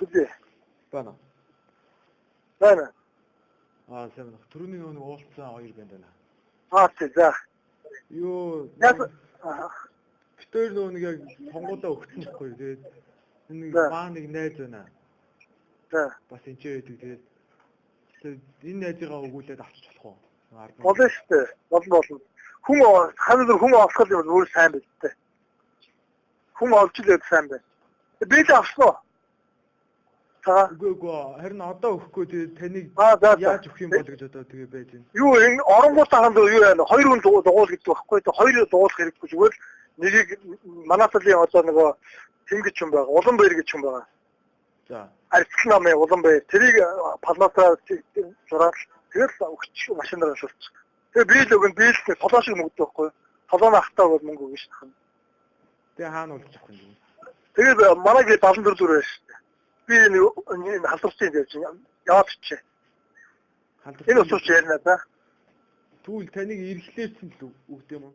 Үгүй. Байна. Байна. Сайн. Түрүүний нэг уулзсан хоёр байна. Тийм за. Юу битээр нэг яг сонгуулаа өгсөн байхгүй. Тэгээд нэг маа нэг найз байна. За. Бас энэ ч байдаг. Тэгээд энэ найзыгаа өгүүлээд авчиж болох уу? Болно шүү дээ. Болно. Хүн ханаа хүн авах юм бол өөр сайн байл тээ. Хүн олж илээд сайн байна. Би л авсан. Үгүй харин одоо өгөхгүй тэгээд таныг яаж өгөх юм бол гэж одоо тэгээ байж байна. Юу энэ оронгуутаанд юу яана? Хоёр хүн дугуул гэдэг байхгүй. Тэгээд хоёр дугуулах хэрэггүй зүгээр нэгийг манаталын одоо нөгөө тэнгич юм байгаа. Улан баяр гэж юм байгаа. За. Арцл намын улан баяр. Тэрийг палматаа зураад тэгэл өгч машинаар шуулчих. Тэгээ би л өгөн би л толоо шиг мөгдөв байхгүй. Толооны ахтаа бол мөнгө өгнө шахна. Тэгээ хаана уулзах авах юм. Тэгээд манай гээ 74 дүр байна шүү дээ. Би энэ халдварсан явж яваад чичээ. Энэ усууч ярина да. Түүл таныг эргэлээсэн л үгдэм үү?